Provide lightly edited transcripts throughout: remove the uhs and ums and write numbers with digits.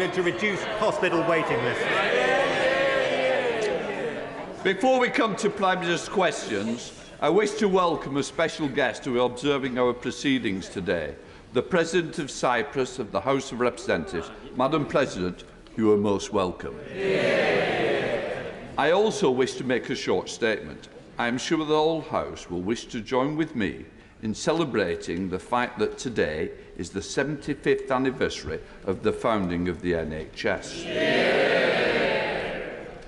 order to reduce hospital waiting lists. Before we come to Prime Minister's questions, I wish to welcome a special guest who is observing our proceedings today, the President of Cyprus of the House of Representatives. Madam President, you are most welcome. I also wish to make a short statement. I am sure the whole House will wish to join with me in celebrating the fact that today is the 75th anniversary of the founding of the NHS.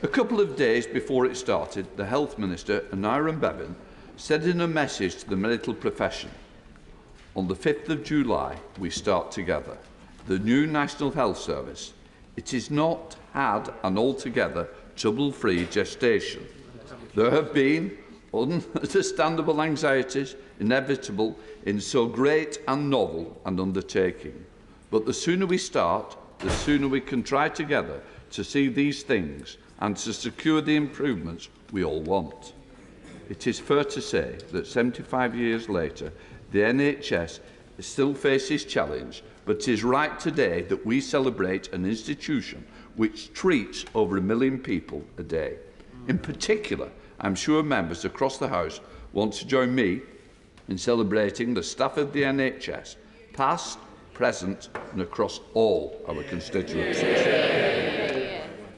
A couple of days before it started, the Health Minister, Aneurin Bevan, said in a message to the medical profession, "On the 5th of July, we start together. The new National Health Service. It has not had an altogether trouble-free gestation. There have been understandable anxieties, inevitable in so great and novel an undertaking. But the sooner we start, the sooner we can try together to see these things and to secure the improvements we all want. It is fair to say that 75 years later, the NHS still faces challenge, but it is right today that we celebrate an institution which treats over 1 million people a day. In particular, I am sure members across the House want to join me in celebrating the staff of the NHS, past, present and across all our constituencies.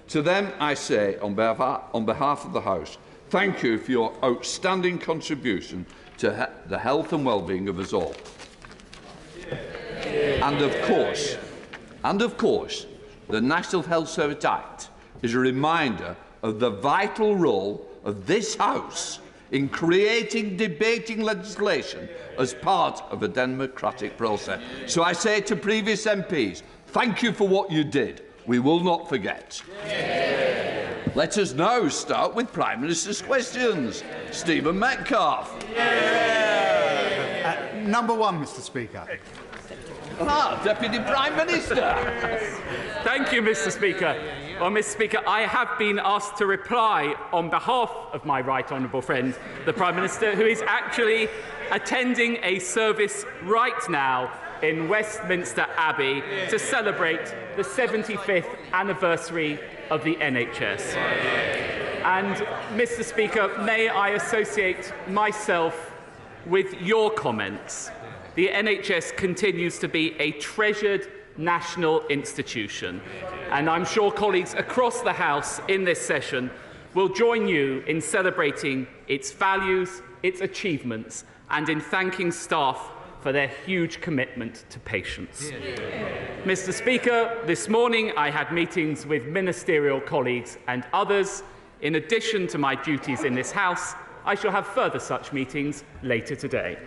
To them I say, on behalf of the House, thank you for your outstanding contribution to the health and well-being of us all. And of course, the National Health Service Act is a reminder of the vital role of this House in creating debating legislation as part of a democratic process. So I say to previous MPs, thank you for what you did. We will not forget. Let us now start with Prime Minister's questions. Stephen Metcalfe. Number one, Mr. Speaker. Deputy Prime Minister. Thank you, Mr. Speaker. Well, Mr. Speaker, I have been asked to reply on behalf of my right honourable friend, the Prime Minister, who is actually attending a service right now in Westminster Abbey to celebrate the 75th anniversary of the NHS. And, Mr. Speaker, may I associate myself with your comments. The NHS continues to be a treasured national institution, and I'm sure colleagues across the House in this session will join you in celebrating its values, its achievements, and in thanking staff for their huge commitment to patients. Mr. Speaker, this morning I had meetings with ministerial colleagues and others. In addition to my duties in this House, I shall have further such meetings later today.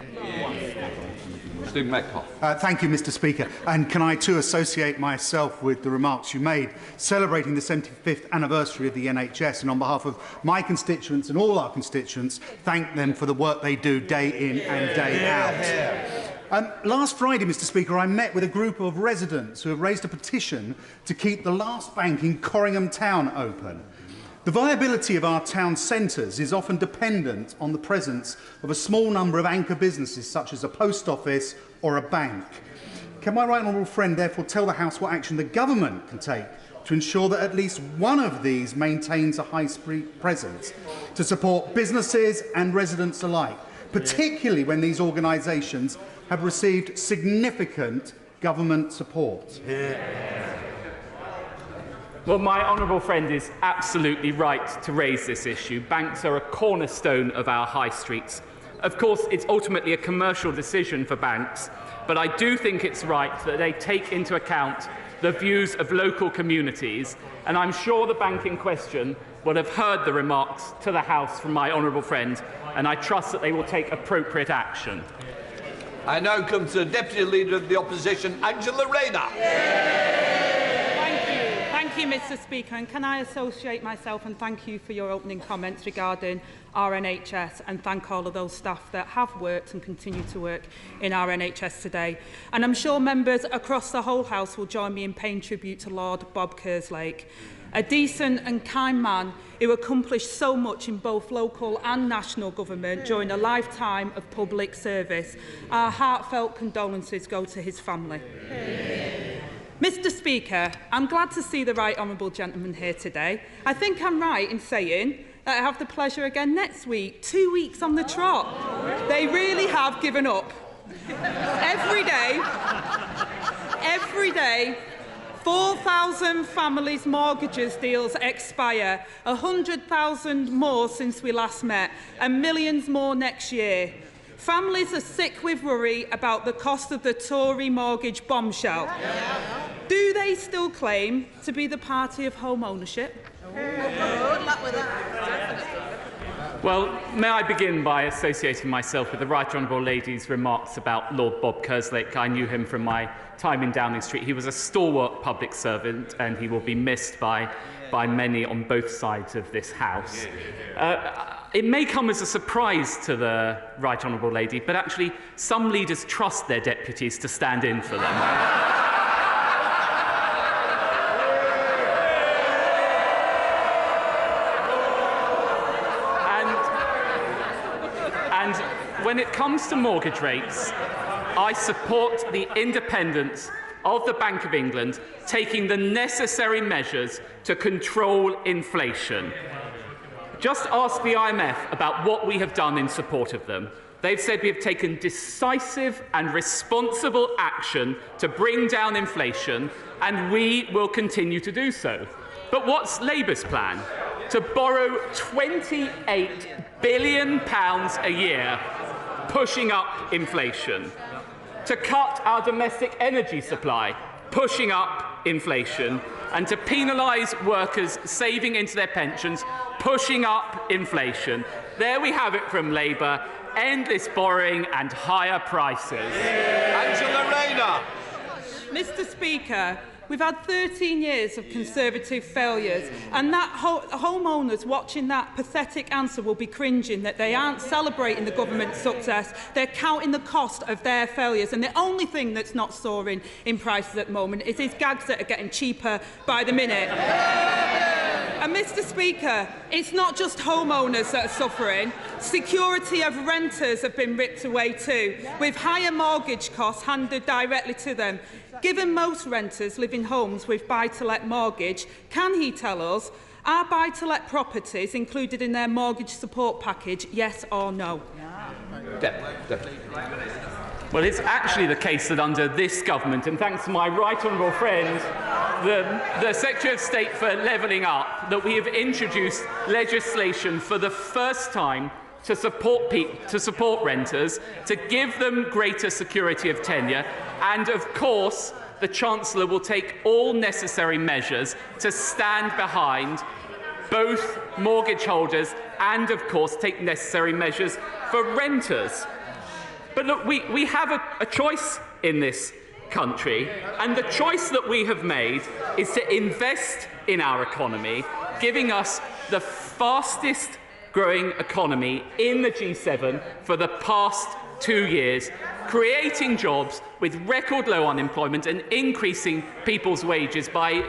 Thank you, Mr. Speaker. And can I too associate myself with the remarks you made, celebrating the 75th anniversary of the NHS, and on behalf of my constituents and all our constituents, thank them for the work they do day in and day out. Last Friday, Mr. Speaker, I met with a group of residents who have raised a petition to keep the last bank in Corringham Town open. The viability of our town centres is often dependent on the presence of a small number of anchor businesses, such as a post office or a bank. Can my right honourable friend therefore tell the House what action the government can take to ensure that at least one of these maintains a high street presence to support businesses and residents alike, particularly when these organisations have received significant government support? Well, my honourable friend is absolutely right to raise this issue. Banks are a cornerstone of our high streets. Of course, it's ultimately a commercial decision for banks, but I do think it's right that they take into account the views of local communities, and I'm sure the bank in question will have heard the remarks to the House from my honourable friend, and I trust that they will take appropriate action. I now come to the Deputy Leader of the Opposition, Angela Rayner. Thank you, Mr. Speaker, and can I associate myself and thank you for your opening comments regarding our NHS, and thank all of those staff that have worked and continue to work in our NHS today. And I'm sure members across the whole House will join me in paying tribute to Lord Bob Kerslake, a decent and kind man who accomplished so much in both local and national government during a lifetime of public service. Our heartfelt condolences go to his family. Mr Speaker, I'm glad to see the right honourable gentleman here today. I think I'm right in saying that I have the pleasure again next week, 2 weeks on the trot. They really have given up. Every day, 4,000 families' mortgages deals expire, 100,000 more since we last met, and millions more next year. Families are sick with worry about the cost of the Tory mortgage bombshell. Do they still claim to be the party of home ownership? Well, may I begin by associating myself with the Right Honourable Lady's remarks about Lord Bob Kerslake. I knew him from my time in Downing Street. He was a stalwart public servant and he will be missed by many on both sides of this House. It may come as a surprise to the Right Honourable Lady, but actually some leaders trust their deputies to stand in for them. And when it comes to mortgage rates, I support the independence of the Bank of England taking the necessary measures to control inflation. Just ask the IMF about what we have done in support of them. They've said we have taken decisive and responsible action to bring down inflation, and we will continue to do so. But what's Labour's plan? To borrow £28 billion a year, pushing up inflation. To cut our domestic energy supply, pushing up inflation. And to penalise workers saving into their pensions, pushing up inflation. There we have it from Labour. Endless borrowing and higher prices. Angela Rayner. Mr Speaker, we've had 13 years of Conservative failures, and that homeowners watching that pathetic answer will be cringing that they aren't celebrating the government's success, they're counting the cost of their failures, and the only thing that's not soaring in prices at the moment is his gags that are getting cheaper by the minute. And Mr Speaker, it's not just homeowners that are suffering. Security of renters have been ripped away too, with higher mortgage costs handed directly to them. Given most renters live in homes with buy-to-let mortgage, can he tell us, are buy-to-let properties included in their mortgage support package, yes or no? Definitely. Well, it's actually the case that under this government, and thanks to my right honourable friend, the Secretary of State for Levelling Up, that we have introduced legislation for the first time to support renters, to give them greater security of tenure, and of course the Chancellor will take all necessary measures to stand behind both mortgage holders and of course take necessary measures for renters. But look, we have a choice in this country, and the choice that we have made is to invest in our economy, giving us the fastest growing economy in the G7 for the past 2 years, creating jobs with record low unemployment and increasing people's wages by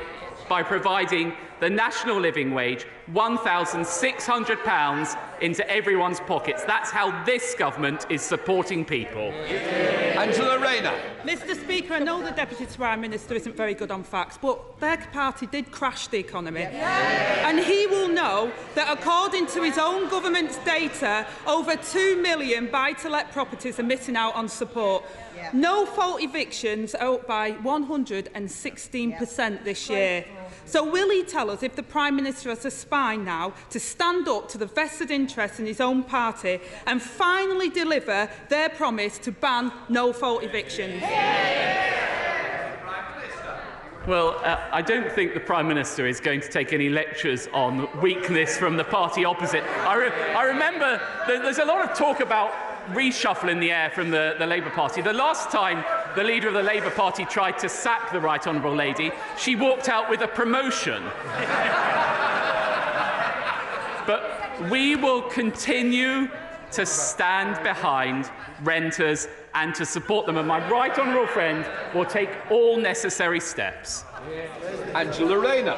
providing the national living wage, £1,600 into everyone's pockets. That's how this government is supporting people. Angela Rayner. Mr Speaker, I know the Deputy Prime Minister isn't very good on facts, but their party did crash the economy. And he will know that according to his own government's data, over 2 million buy-to-let properties are missing out on support. No-fault evictions are up by 116% this year. So will he tell us if the Prime Minister has a spine now to stand up to the vested interests in his own party and finally deliver their promise to ban no-fault evictions? Well, I don't think the Prime Minister is going to take any lectures on weakness from the party opposite. I remember there's a lot of talk about reshuffle in the air from the Labour Party. The last time the leader of the Labour Party tried to sack the Right Honourable Lady, she walked out with a promotion. But we will continue to stand behind renters and to support them, and my right honourable friend will take all necessary steps. Angela Rayner.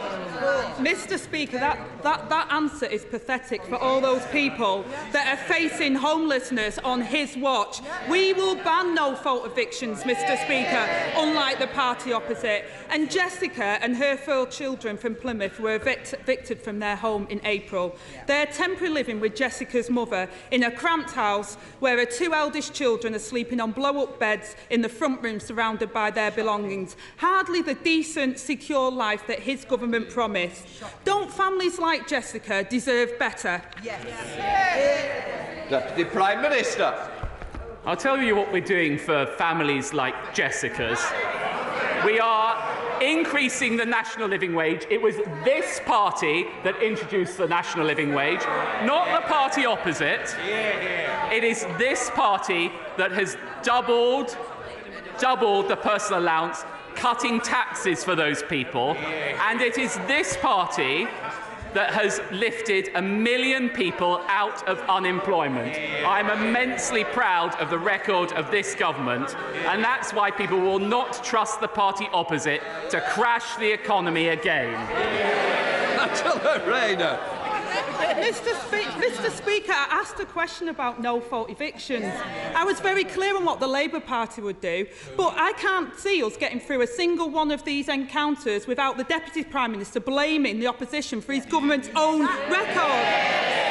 Mr. Speaker, that answer is pathetic for all those people that are facing homelessness on his watch. We will ban no-fault evictions, Mr. Speaker, unlike the party opposite. And Jessica and her 4 children from Plymouth were evicted from their home in April. They're temporarily living with Jessica's mother in a cramped house where her 2 eldest children are sleeping on blow-up beds in the front room surrounded by their belongings. Hardly the decent, secure life that his government promised. Don't families like Jessica deserve better? Yes. Deputy Prime Minister. I'll tell you what we're doing for families like Jessica's. We are increasing the national living wage. It was this party that introduced the national living wage, not the party opposite. It is this party that has doubled the personal allowance, cutting taxes for those people, and it is this party that has lifted 1 million people out of unemployment. I'm immensely proud of the record of this government, and that's why people will not trust the party opposite to crash the economy again. Angela Rayner. Mr. Speaker, I asked a question about no-fault evictions. I was very clear on what the Labour Party would do, but I can't see us getting through a single one of these encounters without the Deputy Prime Minister blaming the opposition for his government's own record.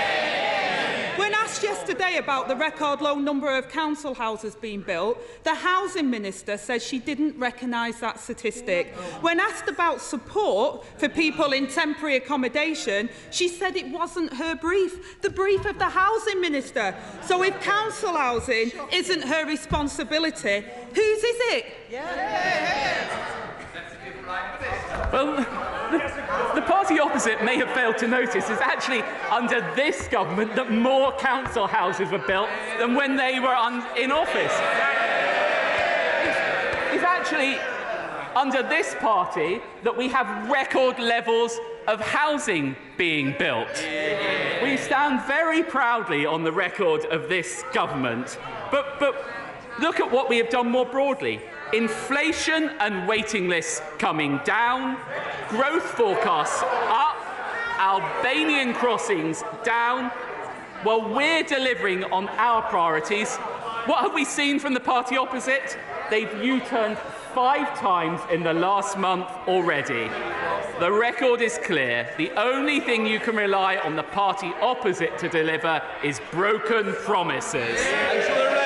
When asked yesterday about the record low number of council houses being built, the Housing Minister said she didn't recognise that statistic. When asked about support for people in temporary accommodation, she said it wasn't her brief, the brief of the Housing Minister. So if council housing isn't her responsibility, whose is it? Well, the party opposite may have failed to notice it's actually under this government that more council houses were built than when they were in office. It's actually under this party that we have record levels of housing being built. We stand very proudly on the record of this government, but look at what we have done more broadly. Inflation and waiting lists coming down, growth forecasts up, Albanian crossings down. Well, we're delivering on our priorities. What have we seen from the party opposite? They've U-turned 5 times in the last month already. The record is clear. The only thing you can rely on the party opposite to deliver is broken promises. Angela Rayner.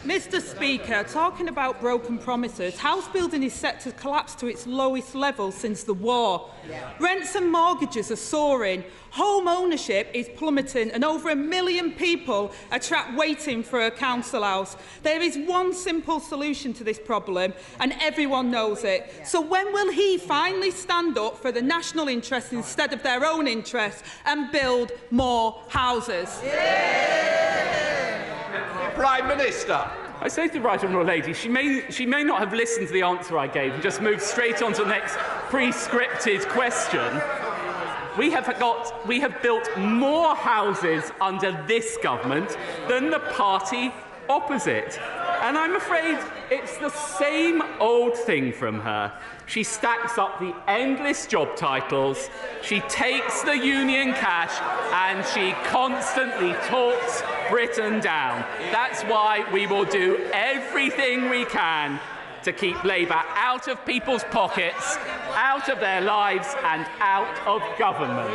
Mr. Speaker, talking about broken promises, house building is set to collapse to its lowest level since the war. Rents and mortgages are soaring, home ownership is plummeting, and over 1 million people are trapped waiting for a council house. There is one simple solution to this problem, and everyone knows it. So when will he finally stand up for the national interest instead of their own interests and build more houses? Prime Minister. I say to the Right Honourable Lady, she may not have listened to the answer I gave and just moved straight on to the next pre-scripted question. We have built more houses under this government than the party opposite. And I'm afraid it's the same old thing from her. She stacks up the endless job titles, she takes the union cash, and she constantly talks Britain down. That's why we will do everything we can to keep Labour out of people's pockets, out of their lives, and out of government.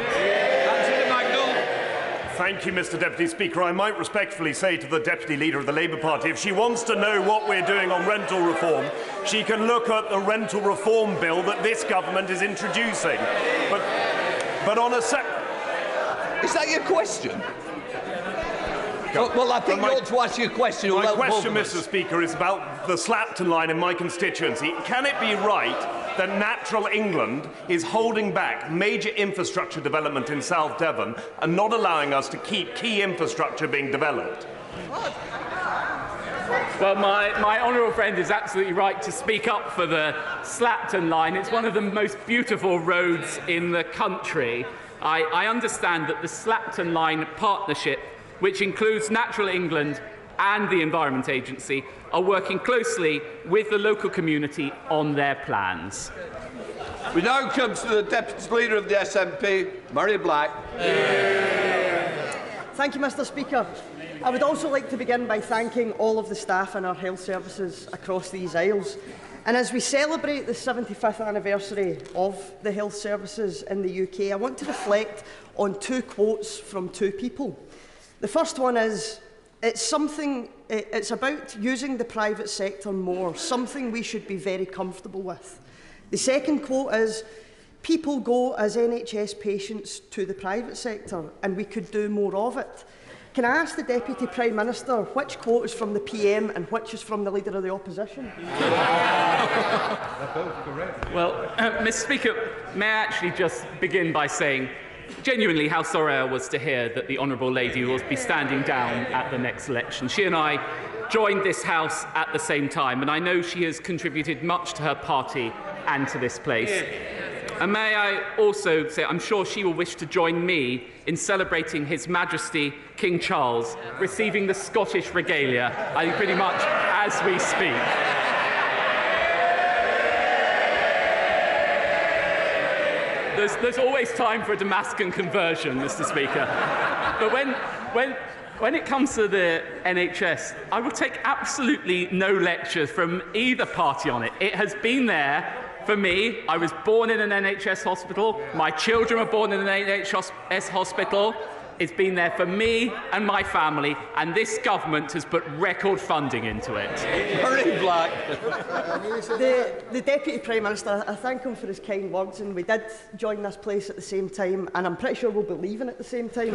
Thank you, Mr. Deputy Speaker. I might respectfully say to the Deputy Leader of the Labour Party, if she wants to know what we're doing on rental reform, she can look at the rental reform bill that this government is introducing. But on a Is that your question? Well, I think you ought to ask your question. My question, Mr. Speaker, is about the Slapton line in my constituency. Can it be right that Natural England is holding back major infrastructure development in South Devon and not allowing us to keep key infrastructure being developed? Well, my honourable friend is absolutely right to speak up for the Slapton line. It's one of the most beautiful roads in the country. I understand that the Slapton line partnership, which includes Natural England and the Environment Agency are working closely with the local community on their plans. We now come to the Deputy Leader of the SNP, Murray Black. Thank you, Mr. Speaker. I would also like to begin by thanking all of the staff in our health services across these Isles. And as we celebrate the 75th anniversary of the health services in the UK, I want to reflect on two quotes from two people. The first one is, it's about using the private sector more, something we should be very comfortable with. The second quote is, people go as NHS patients to the private sector and we could do more of it. Can I ask the Deputy Prime Minister which quote is from the PM and which is from the Leader of the Opposition? Well, Mr. Speaker, may I actually just begin by saying genuinely how sorry I was to hear that the Honourable Lady will be standing down at the next election. She and I joined this House at the same time, and I know she has contributed much to her party and to this place. And may I also say, I'm sure she will wish to join me in celebrating His Majesty King Charles receiving the Scottish regalia, pretty much as we speak. There's always time for a Damascus conversion, Mr. Speaker. But when it comes to the NHS, I will take absolutely no lectures from either party on it. It has been there for me. I was born in an NHS hospital. My children were born in an NHS hospital. It's been there for me and my family, and this government has put record funding into it. Murray Black. The Deputy Prime Minister, I thank him for his kind words, and we did join this place at the same time, and I'm pretty sure we'll be leaving at the same time.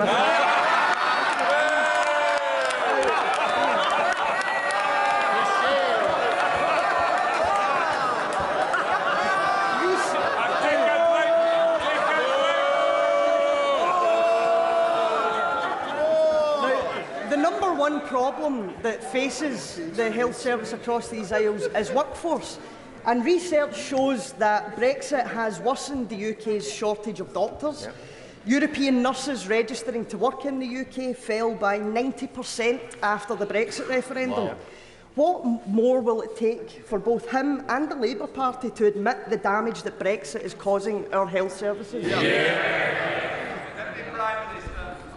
One problem that faces the health service across these Isles is workforce, and research shows that Brexit has worsened the UK's shortage of doctors. Yep. European nurses registering to work in the UK fell by 90% after the Brexit referendum. Wow. What more will it take for both him and the Labour Party to admit the damage that Brexit is causing our health services? Yeah.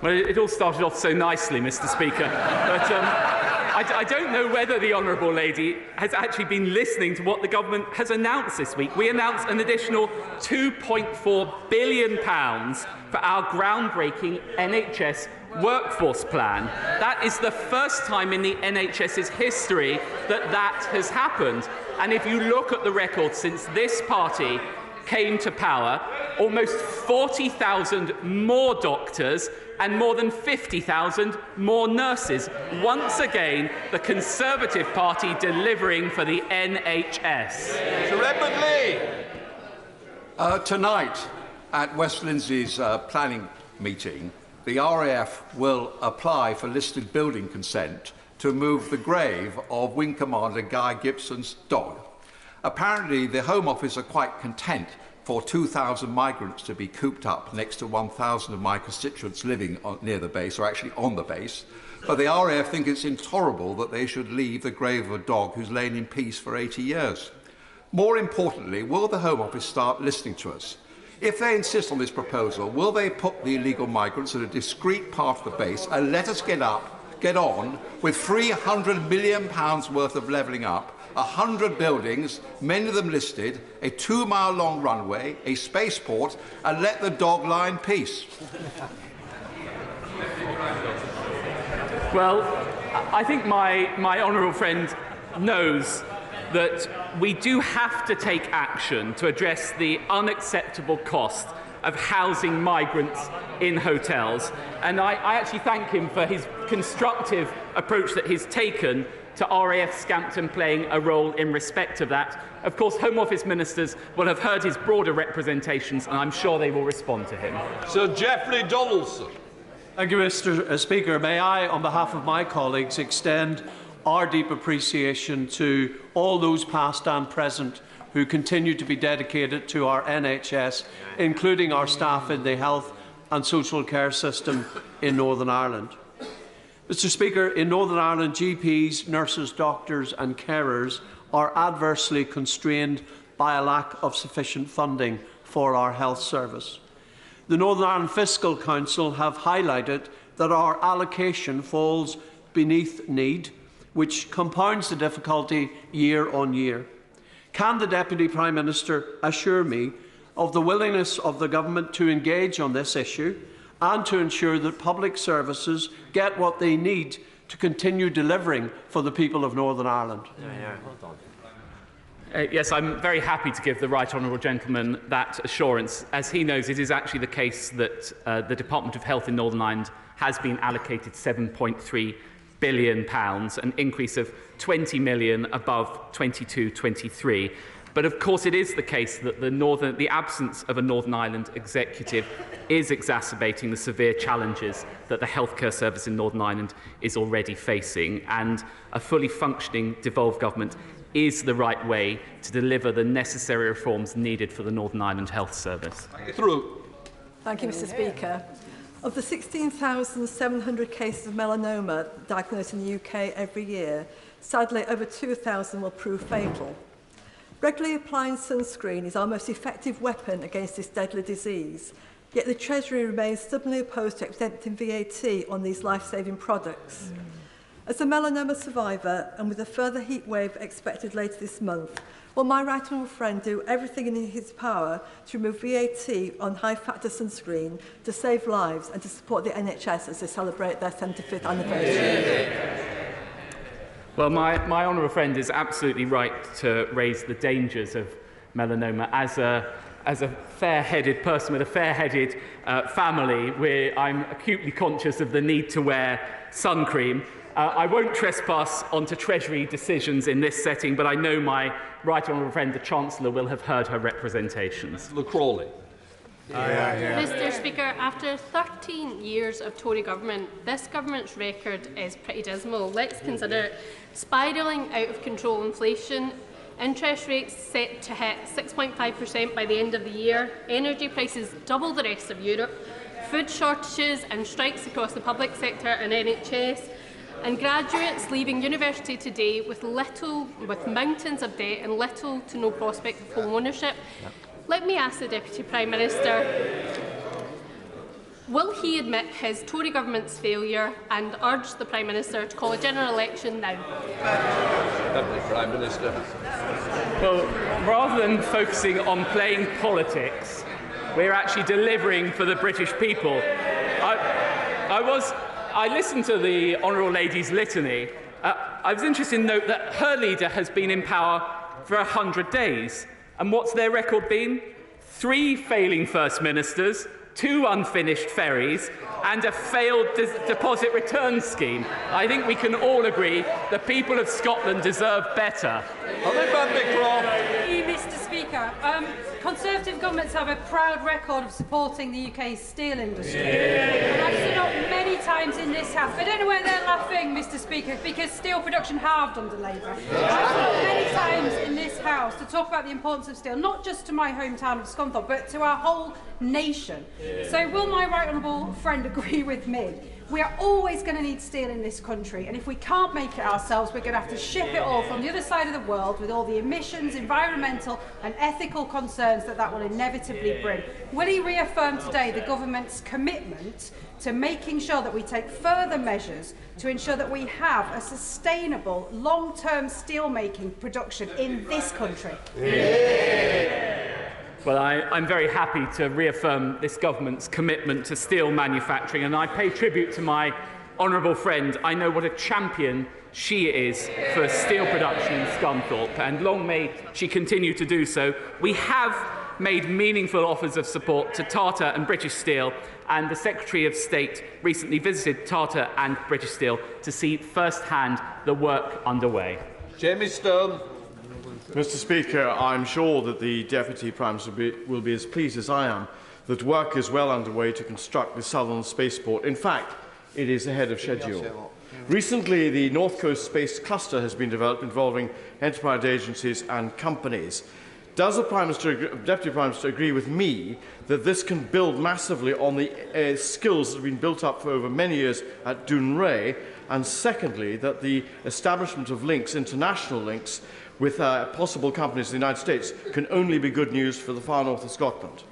Well, it all started off so nicely, Mr. Speaker, but I don't know whether the Honourable Lady has actually been listening to what the government has announced this week. We announced an additional £2.4 billion for our groundbreaking NHS workforce plan. That is the first time in the NHS's history that has happened. And if you look at the record since this party came to power, almost 40,000 more doctors and more than 50,000 more nurses. Once again, the Conservative Party delivering for the NHS. Sir Ed Davey. Tonight, at West Lindsay's planning meeting, the RAF will apply for listed building consent to move the grave of Wing Commander Guy Gibson's dog. Apparently, the Home Office are quite content for 2,000 migrants to be cooped up next to 1,000 of my constituents living near the base, or actually on the base. But the RAF think it's intolerable that they should leave the grave of a dog who's lain in peace for 80 years. More importantly, will the Home Office start listening to us? If they insist on this proposal, will they put the illegal migrants at a discrete part of the base and let us get on with £300 million worth of levelling up, 100 buildings, many of them listed, a 2-mile-long runway, a spaceport, and let the dog lie in peace? Well, I think my honourable friend knows that we do have to take action to address the unacceptable cost of housing migrants in hotels. And I actually thank him for his constructive approach that he's taken to RAF Scampton playing a role in respect of that. Of course, Home Office ministers will have heard his broader representations, and I'm sure they will respond to him. Sir Geoffrey Donaldson. Thank you, Mr. Speaker. May I, on behalf of my colleagues, extend our deep appreciation to all those past and present who continue to be dedicated to our NHS, including our staff in the health and social care system in Northern Ireland. Mr Speaker, in Northern Ireland, GPs, nurses, doctors and carers are adversely constrained by a lack of sufficient funding for our health service. The Northern Ireland Fiscal Council have highlighted that our allocation falls beneath need, which compounds the difficulty year on year. Can the Deputy Prime Minister assure me of the willingness of the Government to engage on this issue and to ensure that public services get what they need to continue delivering for the people of Northern Ireland? Yes, I'm very happy to give the Right Honourable Gentleman that assurance. As he knows, it is actually the case that the Department of Health in Northern Ireland has been allocated £7.3 billion, an increase of 20 million above 22-23. But of course it is the case that the absence of a Northern Ireland executive is exacerbating the severe challenges that the healthcare service in Northern Ireland is already facing, and a fully functioning devolved government is the right way to deliver the necessary reforms needed for the Northern Ireland Health Service. Thank you, Mr Speaker. Of the 16,700 cases of melanoma diagnosed in the UK every year, sadly over 2,000 will prove fatal. Regularly applying sunscreen is our most effective weapon against this deadly disease, yet the Treasury remains stubbornly opposed to exempting VAT on these life-saving products. As a melanoma survivor, and with a further heat wave expected later this month, will my right honourable friend do everything in his power to remove VAT on high-factor sunscreen to save lives and to support the NHS as they celebrate their 75th anniversary? Well, my honourable friend is absolutely right to raise the dangers of melanoma. As a fair-headed person with a fair-headed family, where I'm acutely conscious of the need to wear sun cream. I won't trespass onto Treasury decisions in this setting, but I know my right honourable friend, the Chancellor, will have heard her representations. Crawley. Mr Speaker, after 13 years of Tory government, this government's record is pretty dismal. Let's consider spiralling out of control inflation, interest rates set to hit 6.5% by the end of the year, energy prices double the rest of Europe, food shortages and strikes across the public sector and NHS, and graduates leaving university today with mountains of debt and little to no prospect of home ownership. Let me ask the Deputy Prime Minister, will he admit his Tory government's failure and urge the Prime Minister to call a general election now? Deputy Prime Minister. Well, rather than focusing on playing politics, we're actually delivering for the British people. I listened to the Honourable Lady's litany. I was interested to note that her leader has been in power for 100 days. And what's their record been? 3 failing First Ministers, 2 unfinished ferries, and a failed deposit return scheme. I think we can all agree the people of Scotland deserve better. Mr Speaker, Conservative governments have a proud record of supporting the UK's steel industry. And I've stood up many times in this House, but I don't know where they're laughing, Mr Speaker, because steel production halved under Labour. I've stood up many times in this House to talk about the importance of steel, not just to my hometown of Scunthorpe, but to our whole nation. So will my right honourable friend agree with me? We are always going to need steel in this country, and if we can't make it ourselves, we're going to have to ship it all from the other side of the world with all the emissions, environmental and ethical concerns that will inevitably bring. Will he reaffirm today the government's commitment to making sure that we take further measures to ensure that we have a sustainable, long-term steelmaking production in this country? Well, I'm very happy to reaffirm this government's commitment to steel manufacturing, and I pay tribute to my honourable friend. I know what a champion she is for steel production in Scunthorpe, and long may she continue to do so. We have made meaningful offers of support to Tata and British Steel, and the Secretary of State recently visited Tata and British Steel to see firsthand the work underway. Jamie Stone. Mr Speaker, I'm sure that the Deputy Prime Minister will be as pleased as I am that work is well underway to construct the Southern Spaceport. In fact, it is ahead of schedule. Recently, the North Coast Space Cluster has been developed involving enterprise agencies and companies. Does the Deputy Prime Minister agree with me that this can build massively on the skills that have been built up for over many years at Dounreay, And secondly, that the establishment of links, international links, with possible companies in the United States can only be good news for the far north of Scotland.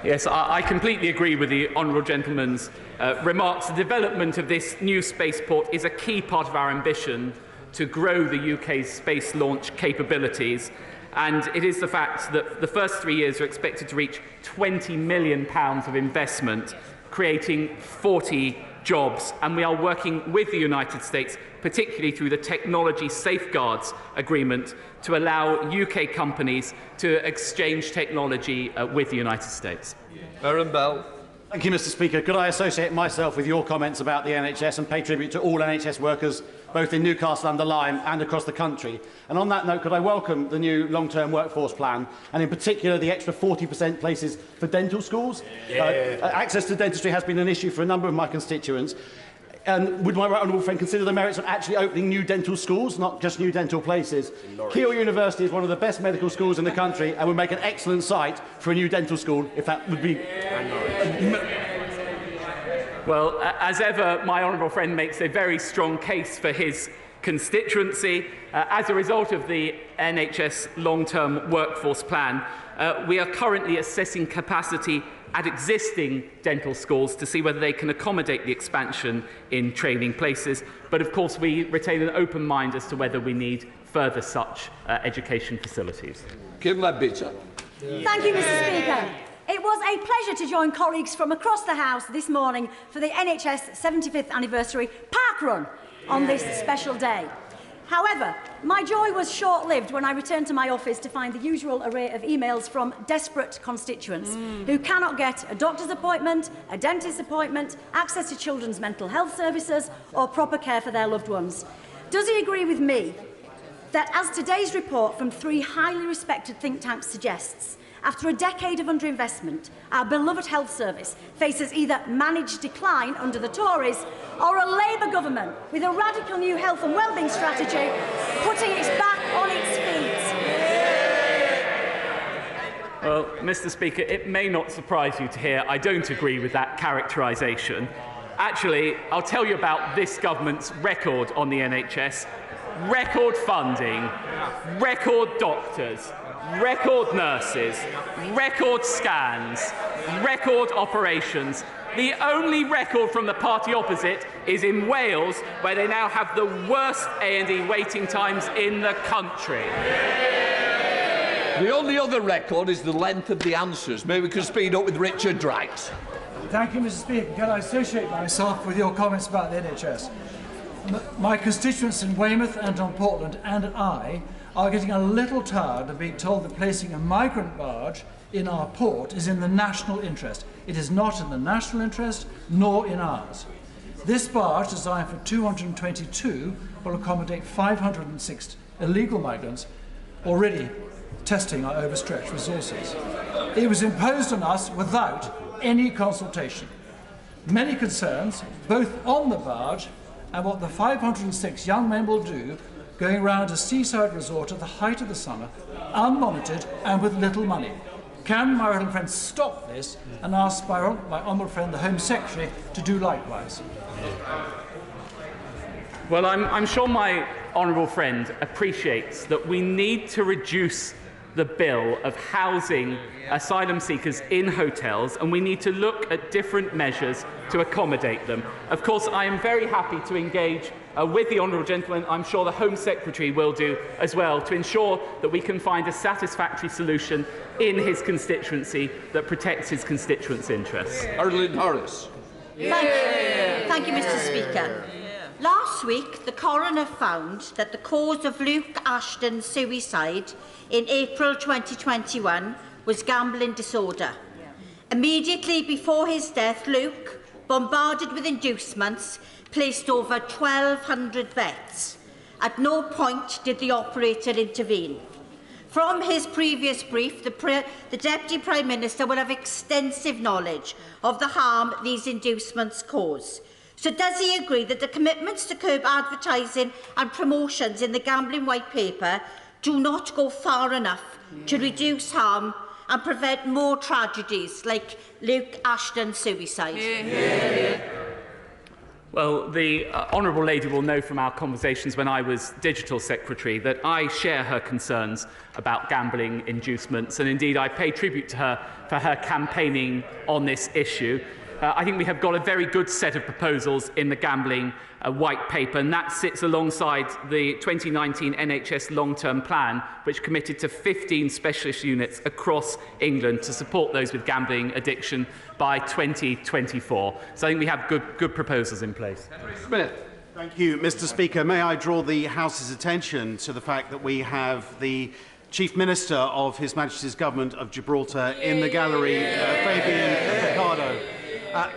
Yes, I completely agree with the honourable gentleman's remarks. The development of this new spaceport is a key part of our ambition to grow the UK's space launch capabilities. And it is the fact that the first 3 years are expected to reach £20 million of investment, creating 40 jobs. And we are working with the United States, particularly through the Technology Safeguards Agreement, to allow UK companies to exchange technology with the United States. Aaron Bell. Thank you, Mr. Speaker. Could I associate myself with your comments about the NHS and pay tribute to all NHS workers, both in Newcastle-under-Lyme and across the country? And on that note, could I welcome the new long-term workforce plan, and in particular the extra 40% places for dental schools? Access to dentistry has been an issue for a number of my constituents. And would my right honourable friend consider the merits of actually opening new dental schools, not just new dental places? Keir University is one of the best medical schools in the country and would make an excellent site for a new dental school if that would be... Well, as ever, my honourable friend makes a very strong case for his constituency. As a result of the NHS long-term workforce plan, we are currently assessing capacity at existing dental schools to see whether they can accommodate the expansion in training places. But of course, we retain an open mind as to whether we need further such education facilities. Kim Leadbitter. Thank you, Mr. Speaker. It was a pleasure to join colleagues from across the House this morning for the NHS 75th anniversary park run on this special day. However, my joy was short-lived when I returned to my office to find the usual array of emails from desperate constituents who cannot get a doctor's appointment, a dentist's appointment, access to children's mental health services or proper care for their loved ones. Does he agree with me that, as today's report from 3 highly respected think tanks suggests, after a decade of underinvestment, our beloved health service faces either managed decline under the Tories or a Labour government with a radical new health and wellbeing strategy putting its back on its feet? Well, Mr. Speaker, it may not surprise you to hear I don't agree with that characterisation. Actually, I'll tell you about this government's record on the NHS. Record funding, record doctors, record nurses, record scans, record operations. The only record from the party opposite is in Wales, where they now have the worst A&E waiting times in the country. The only other record is the length of the answers. Maybe we could speed up with Richard Drax. Thank you, Mr. Speaker. Can I associate myself with your comments about the NHS? My constituents in Weymouth and on Portland and I are getting a little tired of being told that placing a migrant barge in our port is in the national interest. It is not in the national interest, nor in ours. This barge, designed for 222, will accommodate 506 illegal migrants, already testing our overstretched resources. It was imposed on us without any consultation. Many concerns, both on the barge and what the 506 young men will do going round a seaside resort at the height of the summer, unmonitored and with little money. Can my honourable friend stop this and ask my honourable friend, the Home Secretary, to do likewise? Well, I'm sure my honourable friend appreciates that we need to reduce the bill of housing asylum seekers in hotels, and we need to look at different measures to accommodate them. Of course, I am very happy to engage with the honourable gentleman. I'm sure the Home Secretary will do as well, to ensure that we can find a satisfactory solution in his constituency that protects his constituents' interests. Arlene Harris. Thank you, Mr. Speaker. Last week, the coroner found that the cause of Luke Ashton's suicide in April 2021 was gambling disorder. Immediately before his death, Luke, bombarded with inducements, placed over 1,200 bets. At no point did the operator intervene. From his previous brief, the Deputy Prime Minister will have extensive knowledge of the harm these inducements cause. So does he agree that the commitments to curb advertising and promotions in the Gambling White Paper do not go far enough to reduce harm and prevent more tragedies like Luke Ashton's suicide? Well, the Honourable Lady will know from our conversations when I was Digital Secretary that I share her concerns about gambling inducements, and indeed I pay tribute to her for her campaigning on this issue. I think we have got a very good set of proposals in the gambling white paper, and that sits alongside the 2019 NHS long-term plan, which committed to 15 specialist units across England to support those with gambling addiction by 2024. So I think we have good proposals in place. Smith. Thank you, Mr. Speaker. May I draw the House's attention to the fact that we have the Chief Minister of His Majesty's Government of Gibraltar in the gallery, Fabian Picardo.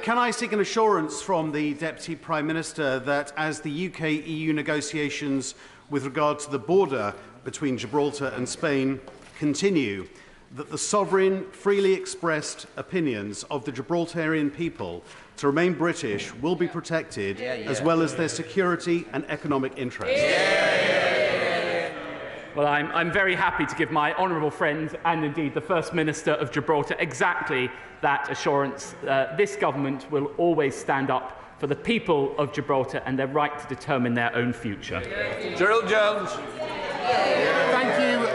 Can I seek an assurance from the Deputy Prime Minister that as the UK-EU negotiations with regard to the border between Gibraltar and Spain continue, that the sovereign, freely expressed opinions of the Gibraltarian people to remain British will be protected, as well as their security and economic interests? Well, I'm very happy to give my honourable friend and indeed the First Minister of Gibraltar exactly that assurance. This government will always stand up for the people of Gibraltar and their right to determine their own future. Gerald Jones. Thank you,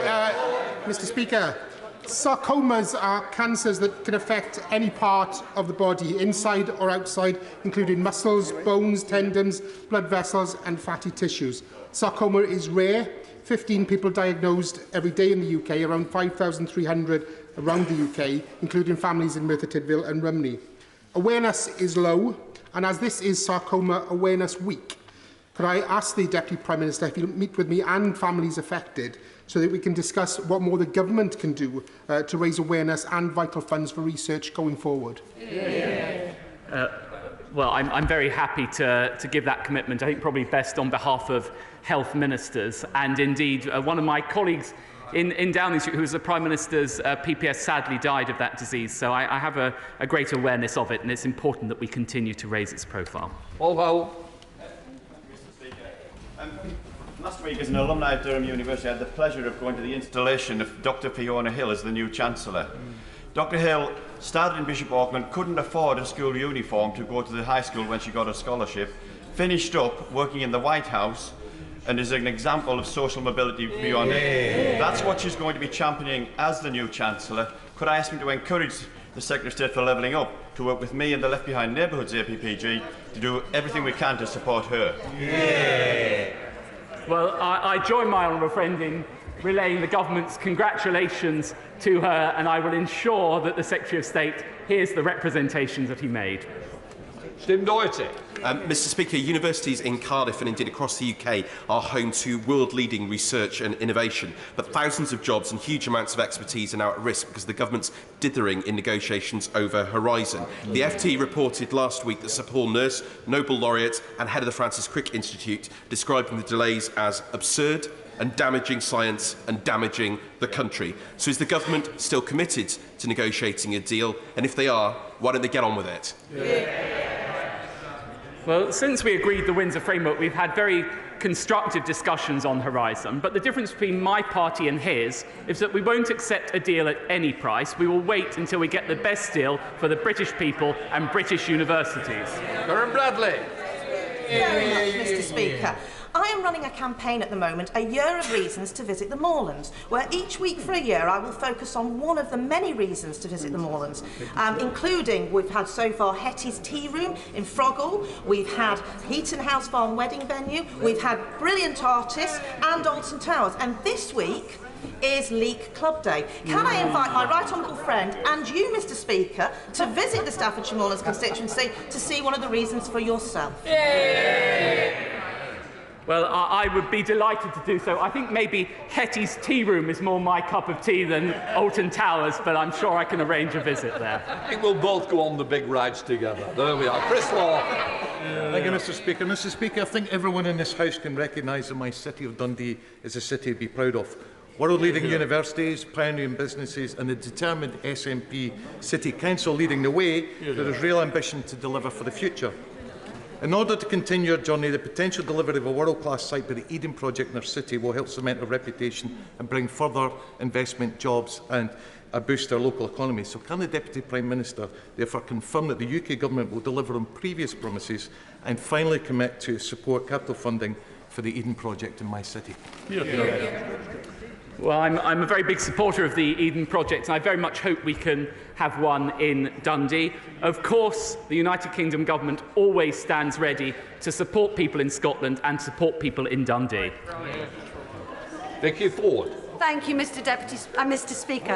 Mr. Speaker. Sarcomas are cancers that can affect any part of the body, inside or outside, including muscles, bones, tendons, blood vessels and fatty tissues. Sarcoma is rare. 15 people diagnosed every day in the UK, around 5,300 around the UK, including families in Merthyr Tydfil and Rumney. Awareness is low, and as this is Sarcoma Awareness Week, could I ask the Deputy Prime Minister if he'll meet with me and families affected so that we can discuss what more the government can do to raise awareness and vital funds for research going forward? Well, I'm very happy to give that commitment. I think probably best on behalf of health ministers. And indeed, one of my colleagues in Downing Street, who was the Prime Minister's PPS, sadly died of that disease. So I have a great awareness of it, and it's important that we continue to raise its profile. Last week, as an alumni of Durham University, I had the pleasure of going to the installation of Dr. Fiona Hill as the new Chancellor. Dr. Hill started in Bishop Auckland, couldn't afford a school uniform to go to the high school when she got a scholarship, finished up working in the White House, and is an example of social mobility beyond it. That's what she's going to be championing as the new Chancellor. Could I ask me to encourage the Secretary of State for Levelling Up to work with me and the Left Behind Neighbourhoods APPG to do everything we can to support her? Well, I join my honourable friend in relaying the government's congratulations to her, and I will ensure that the Secretary of State hears the representations that he made. Stephen Doherty. Mr. Speaker, universities in Cardiff and indeed across the UK are home to world-leading research and innovation, but thousands of jobs and huge amounts of expertise are now at risk because of the government's dithering in negotiations over Horizon. The FT reported last week that Sir Paul Nurse, Nobel laureate and head of the Francis Crick Institute, describing the delays as absurd and damaging science and damaging the country. So is the government still committed to negotiating a deal? And if they are, why don't they get on with it? Well, since we agreed the Windsor Framework, we've had very constructive discussions on Horizon, but the difference between my party and his is that we won't accept a deal at any price. We will wait until we get the best deal for the British people and British universities. Karen Bradley. Very much, Mr. Speaker. I am running a campaign at the moment, A Year of Reasons to Visit the Moorlands, where each week for a year I will focus on one of the many reasons to visit the Moorlands, including we've had so far Hetty's Tea Room in Froggle, we've had Heaton House Farm Wedding Venue, we've had brilliant artists and Alton Towers, and this week is Leek Club Day. Can I invite my right honourable friend and you, Mr. Speaker, to visit the Staffordshire Moorlands constituency to see one of the reasons for yourself? Well, I would be delighted to do so. I think maybe Hetty's Tea Room is more my cup of tea than Alton Towers, but I'm sure I can arrange a visit there. I think we'll both go on the big rides together. There we are. Chris Law. Thank you, Mr. Speaker. Mr. Speaker, I think everyone in this House can recognise that my city of Dundee is a city to be proud of. World-leading universities, pioneering businesses and a determined SNP City Council leading the way, there is real ambition to deliver for the future. In order to continue our journey, the potential delivery of a world-class site by the Eden project in our city will help cement our reputation and bring further investment, jobs and boost our local economy. So can the Deputy Prime Minister therefore confirm that the UK Government will deliver on previous promises and finally commit to support capital funding for the Eden project in my city? Well, I'm a very big supporter of the Eden project, and I very much hope we can have one in Dundee. Of course, the United Kingdom Government always stands ready to support people in Scotland and support people in Dundee. Vicky Ford. Thank you, Mr. Mr. Speaker.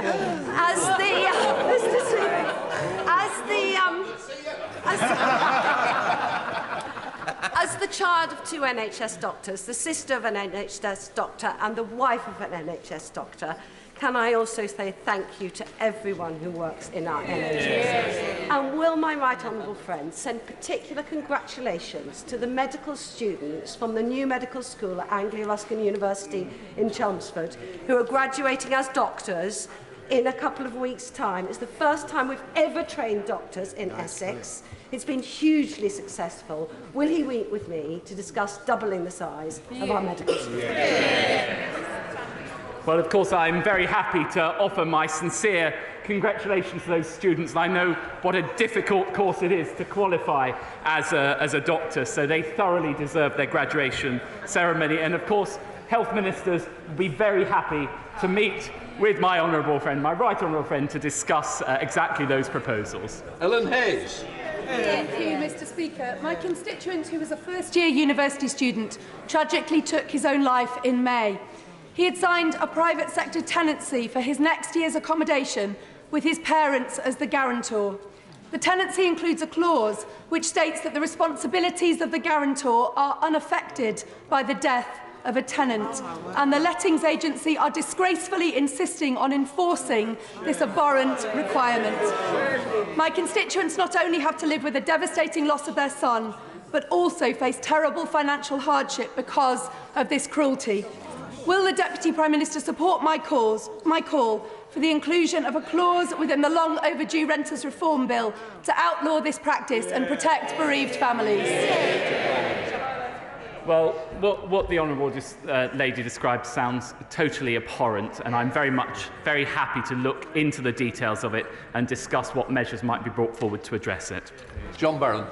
As the child of two NHS doctors, the sister of an NHS doctor and the wife of an NHS doctor, can I also say thank you to everyone who works in our NHS? And will my right honourable friend send particular congratulations to the medical students from the new medical school at Anglia Ruskin University in Chelmsford who are graduating as doctors in a couple of weeks' time. It's the first time we've ever trained doctors in Essex. It's been hugely successful. Will he meet with me to discuss doubling the size of our medical school? Well, of course, I'm very happy to offer my sincere congratulations to those students. I know what a difficult course it is to qualify as a doctor, so they thoroughly deserve their graduation ceremony. And of course, health ministers will be very happy to meet with my honourable friend, my right honourable friend, to discuss exactly those proposals. Ellen Hayes. Thank you, Mr. Speaker. My constituent, who was a first-year university student, tragically took his own life in May. He had signed a private sector tenancy for his next year's accommodation with his parents as the guarantor. The tenancy includes a clause which states that the responsibilities of the guarantor are unaffected by the death of a tenant, and the lettings agency are disgracefully insisting on enforcing this abhorrent requirement. My constituents not only have to live with the devastating loss of their son, but also face terrible financial hardship because of this cruelty. Will the Deputy Prime Minister support my call for the inclusion of a clause within the long overdue Renters Reform Bill to outlaw this practice and protect bereaved families? Well, what the honourable lady described sounds totally abhorrent, and I'm very happy to look into the details of it and discuss what measures might be brought forward to address it. John Barron.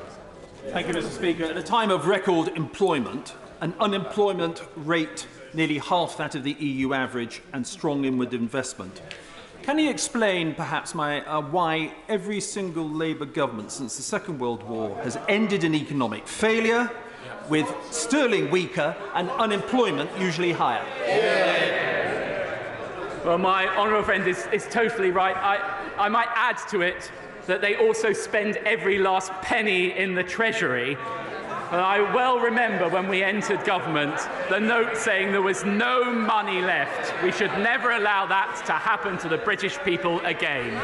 Thank you, Mr. Speaker. At a time of record employment, an unemployment rate nearly half that of the EU average, and strong inward investment, can you explain, perhaps, why every single Labour government since the Second World War has ended in economic failure, with sterling weaker and unemployment usually higher? Well, my honourable friend is totally right. I might add to it that they also spend every last penny in the Treasury. And I well remember when we entered government, the note saying there was no money left. We should never allow that to happen to the British people again.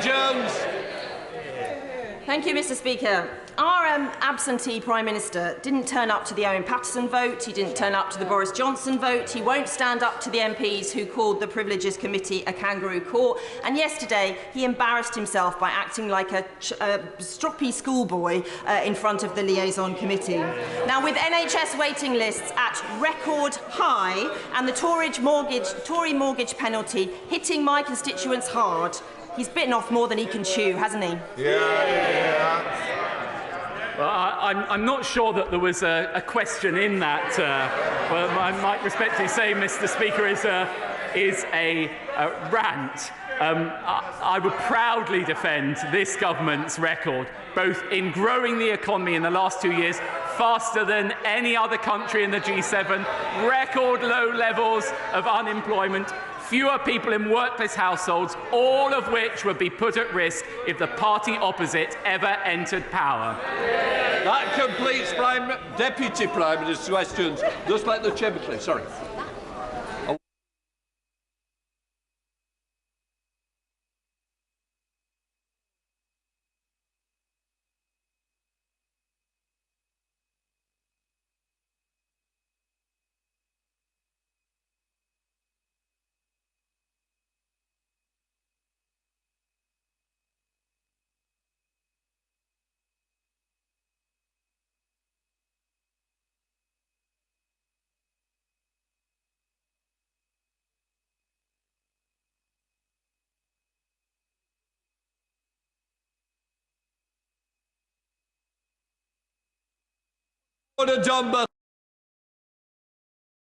Jones. Thank you, Mr. Speaker. Our absentee Prime Minister didn't turn up to the Owen Paterson vote, he didn't turn up to the Boris Johnson vote, he won't stand up to the MPs who called the Privileges Committee a kangaroo court, and yesterday he embarrassed himself by acting like a stroppy schoolboy in front of the Liaison Committee. Now, with NHS waiting lists at record high and the Tory mortgage penalty hitting my constituents hard, he's bitten off more than he can chew, hasn't he? Yeah. Well, I'm not sure that there was a question in that. Well, I might respectfully say, Mr. Speaker, is a rant. I would proudly defend this government's record, both in growing the economy in the last 2 years, faster than any other country in the G7, record low levels of unemployment, fewer people in workplace households, all of which would be put at risk if the party opposite ever entered power. That completes Deputy Prime Minister's questions. Just like the Chamber, please. Sorry. Order done,